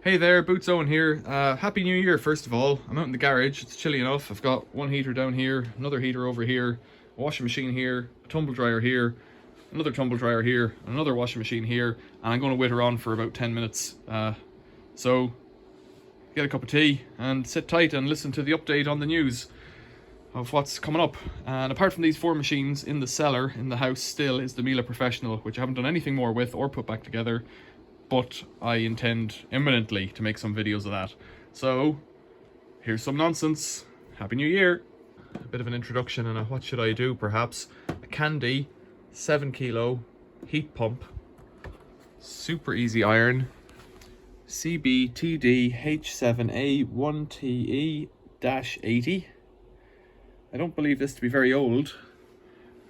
Hey there, Boots Owen here. Happy New Year, first of all. I'm out in the garage, it's chilly enough. I've got one heater down here, another heater over here, a washing machine here, a tumble dryer here, another tumble dryer here, another washing machine here, and I'm going to wait her on for about 10 minutes. So, get a cup of tea and sit tight and listen to the update on the news of what's coming up. And apart from these four machines, in the cellar, in the house, still is the Miele Professional, which I haven't done anything more with or put back together. But I intend imminently to make some videos of that. So, here's some nonsense. Happy New Year! A bit of an introduction and a what should I do, perhaps. A Candy 7 kilo heat pump. Super easy iron. CBTDH7A1TE-80. I don't believe this to be very old,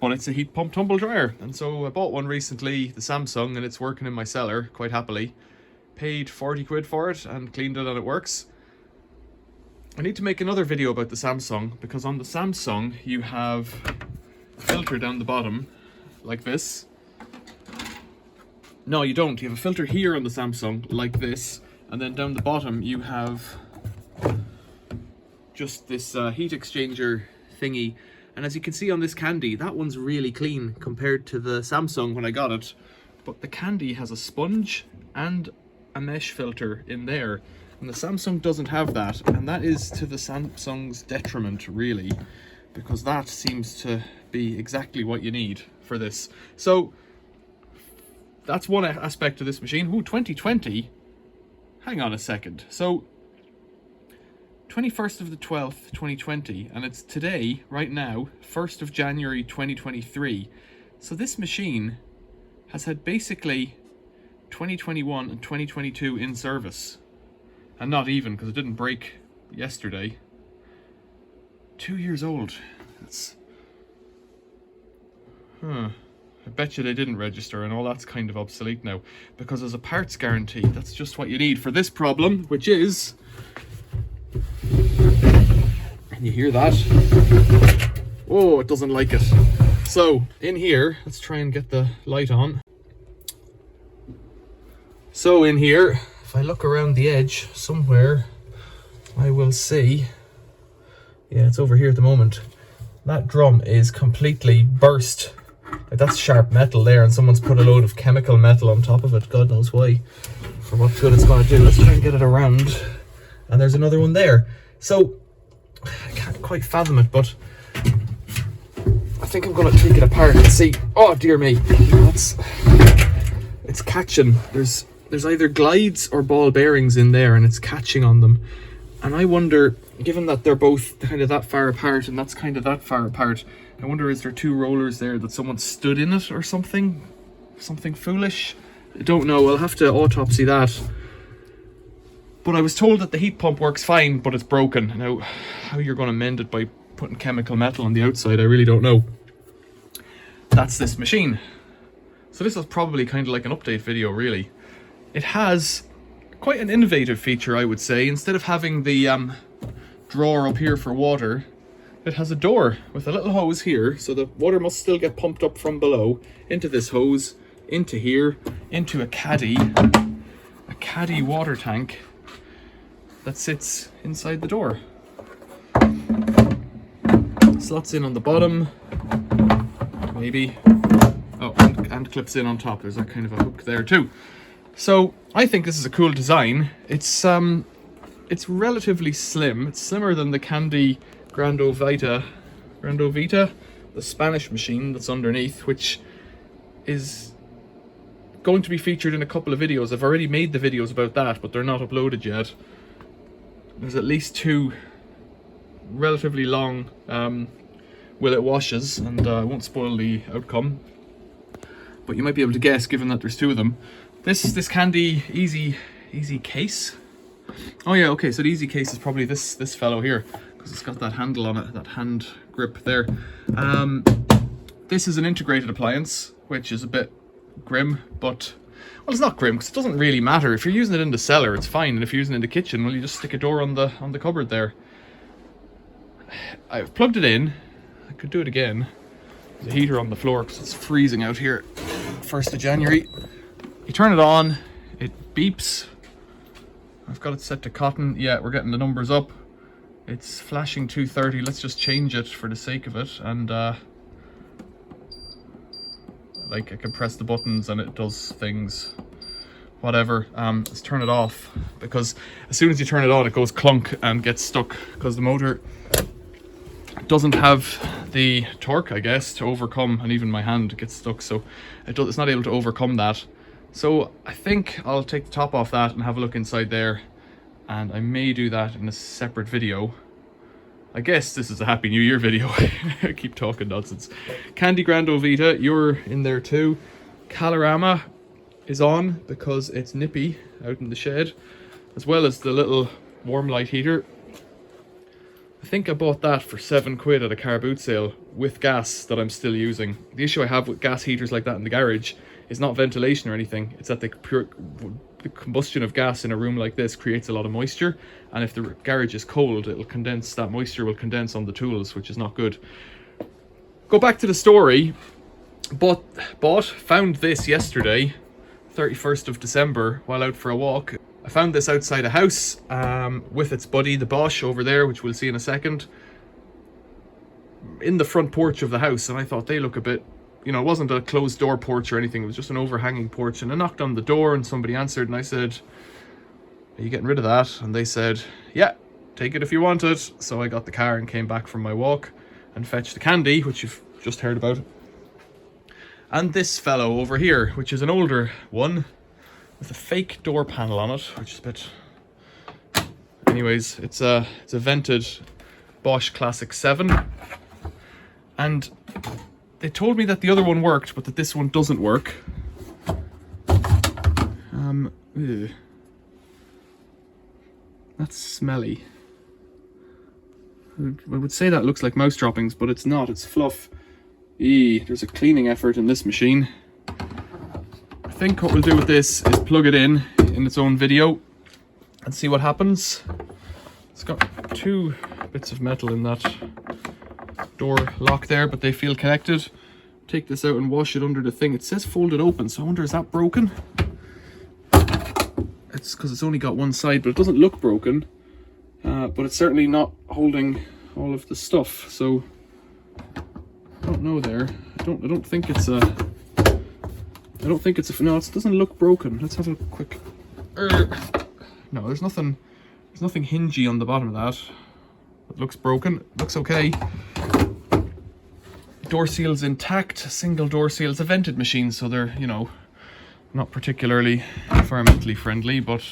but it's a heat pump tumble dryer. And so I bought one recently, the Samsung, and it's working in my cellar quite happily. Paid 40 quid for it and cleaned it and it works. I need to make another video about the Samsung, because on the Samsung you have a filter down the bottom like this. No, you don't. You have a filter here on the Samsung like this, and then down the bottom you have just this heat exchanger thingy. And as you can see on this Candy, that one's really clean compared to the Samsung when I got it. But the Candy has a sponge and a mesh filter in there. And the Samsung doesn't have that. And that is to the Samsung's detriment, really. Because that seems to be exactly what you need for this. So, that's one aspect of this machine. Ooh, 2020? Hang on a second. So, 21st of the 12th, 2020, and it's today, right now, 1st of January 2023. So this machine has had basically 2021 and 2022 in service. And not even, because it didn't break yesterday. 2 years old. That's... I bet you they didn't register, and all that's kind of obsolete now. Because there's a parts guarantee. That's just what you need for this problem, which is... You hear that? Oh, it doesn't like it. So, in here, let's try and get the light on. So in here, if I look around the edge somewhere, I will see, yeah, it's over here at the moment. That drum is completely burst. Like, that's sharp metal there, and someone's put a load of chemical metal on top of it. God knows why. For what good it's going to do. Let's try and get it around. And there's another one there. So, I can't quite fathom it, but I think I'm going to take it apart and see. Oh dear me, it's catching. There's either glides or ball bearings in there, and it's catching on them. And I wonder, given that they're both kind of that far apart and that's kind of that far apart, I wonder, is there two rollers there that someone stood in it or something? Something foolish? I don't know. I'll have to autopsy that. But I was told that the heat pump works fine, but it's broken. Now, how you're going to mend it by putting chemical metal on the outside, I really don't know. That's this machine. So this is probably kind of like an update video, really. It has quite an innovative feature, I would say. Instead of having the drawer up here for water, it has a door with a little hose here, so the water must still get pumped up from below into this hose, into here, into a caddy water tank that sits inside the door. Slots in on the bottom, maybe. Oh, and clips in on top. There's that kind of a hook there too. So I think this is a cool design. It's relatively slim. It's slimmer than the Candy Grando Vita, the Spanish machine that's underneath, which is going to be featured in a couple of videos. I've already made the videos about that, but they're not uploaded yet. There's at least two relatively long willet washes, and I won't spoil the outcome, but you might be able to guess, given that there's two of them. This Candy easy case. Oh yeah, okay, so the easy case is probably this fellow here, because it's got that handle on it, that hand grip there. This is an integrated appliance, which is a bit grim, but well, it's not grim because it doesn't really matter. If you're using it in the cellar, it's fine, and if you're using it in the kitchen, well, you just stick a door on the cupboard there. I've plugged it in. I could do it again. There's a heater on the floor because it's freezing out here. 1st of January. You turn it on, it beeps, I've got it set to cotton. Yeah, we're getting the numbers up. It's flashing 230. Let's just change it for the sake of it. And like I can press the buttons and it does things. Whatever. Let's turn it off, because as soon as you turn it on, it goes clunk and gets stuck, because the motor doesn't have the torque, I guess, to overcome, and even my hand gets stuck, so it's not able to overcome that. So I think I'll take the top off that and have a look inside there, and I may do that in a separate video. I guess this is a Happy New Year video. I keep talking nonsense. Candy Grando Vita, you're in there too. Colorama is on because it's nippy out in the shed, as well as the little warm light heater. I think I bought that for £7 at a car boot sale with gas that I'm still using. The issue I have with gas heaters like that in the garage is not ventilation or anything. It's that the combustion of gas in a room like this creates a lot of moisture, and if the garage is cold, it'll condense, that moisture will condense on the tools, which is not good. Go back to the story. Found this yesterday, 31st of December, while out for a walk. I found this outside a house with its buddy, the Bosch, over there, which we'll see in a second, in the front porch of the house, and I thought they look a bit, you know, it wasn't a closed door porch or anything, it was just an overhanging porch, and I knocked on the door and somebody answered, and I said, "Are you getting rid of that?" And they said, "Yeah, take it if you want it." So I got the car and came back from my walk and fetched the candy, which you've just heard about. And this fellow over here, which is an older one, with a fake door panel on it, which is a bit... Anyways, it's a vented Bosch Classic 7. And they told me that the other one worked, but that this one doesn't work. Ew. That's smelly. I would say that looks like mouse droppings, but it's not, it's fluff. There's a cleaning effort in this machine. I think what we'll do with this is plug it in its own video and see what happens. It's got 2 bits of metal in that door lock there, but they feel connected. Take this out and wash it under the thing. It says fold it open, so I wonder, is that broken? It's because it's only got one side, but it doesn't look broken. But it's certainly not holding all of the stuff, so I don't know there. I don't think it's a... no, it doesn't look broken. Let's have a quick... No, there's nothing hingy on the bottom of that. It looks broken. It looks okay. Door seal's intact. Single door seal. It's a vented machine, so they're, you know, not particularly environmentally friendly, but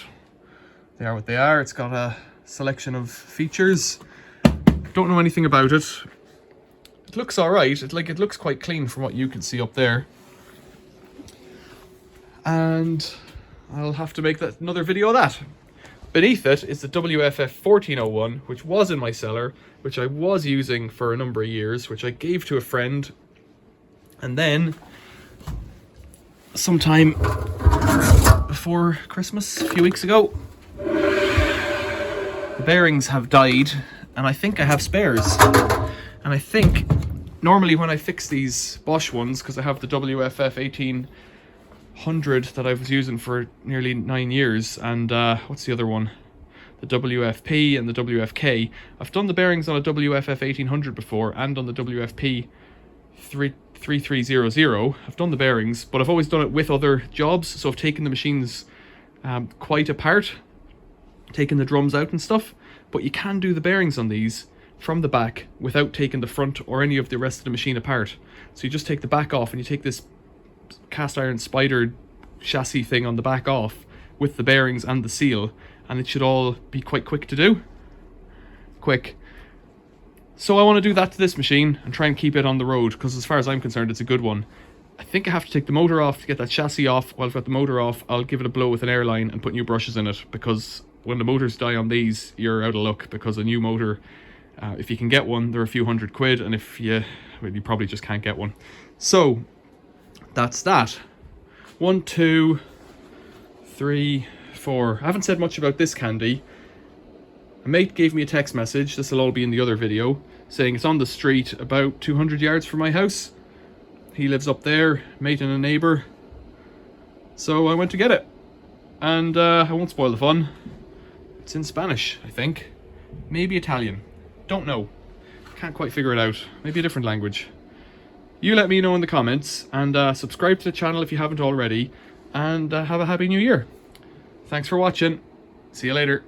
they are what they are. It's got a selection of features. Don't know anything about it. It looks alright. It looks quite clean from what you can see up there. And I'll have to make another video of that. Beneath it is the WFF 1401, which was in my cellar, which I was using for a number of years, which I gave to a friend. And then, sometime before Christmas, a few weeks ago, the bearings have died, and I think I have spares. And I think, normally when I fix these Bosch ones, because I have the WFF 1800 that I was using for nearly 9 years, and what's the other one? The WFP and the WFK. I've done the bearings on a WFF 1800 before, and on the WFP 3300. I've done the bearings, but I've always done it with other jobs, so I've taken the machines quite apart, taken the drums out and stuff. But you can do the bearings on these from the back without taking the front or any of the rest of the machine apart. So you just take the back off, and you take this cast iron spider chassis thing on the back off with the bearings and the seal, and it should all be quite quick to do. Quick. So I want to do that to this machine and try and keep it on the road, because as far as I'm concerned, it's a good one. I think I have to take the motor off to get that chassis off. While I've got the motor off, I'll give it a blow with an airline and put new brushes in it, because when the motors die on these, you're out of luck, because a new motor, if you can get one, they're a few £100, and if you probably just can't get one. So that's that. 1, 2, 3, 4. I haven't said much about this candy. A mate gave me a text message, this will all be in the other video, saying it's on the street about 200 yards from my house. He lives up there, mate and a neighbour. So I went to get it. And I won't spoil the fun. It's in Spanish, I think. Maybe Italian. Don't know. Can't quite figure it out. Maybe a different language. You let me know in the comments, and subscribe to the channel if you haven't already, and have a happy new year. Thanks for watching. See you later.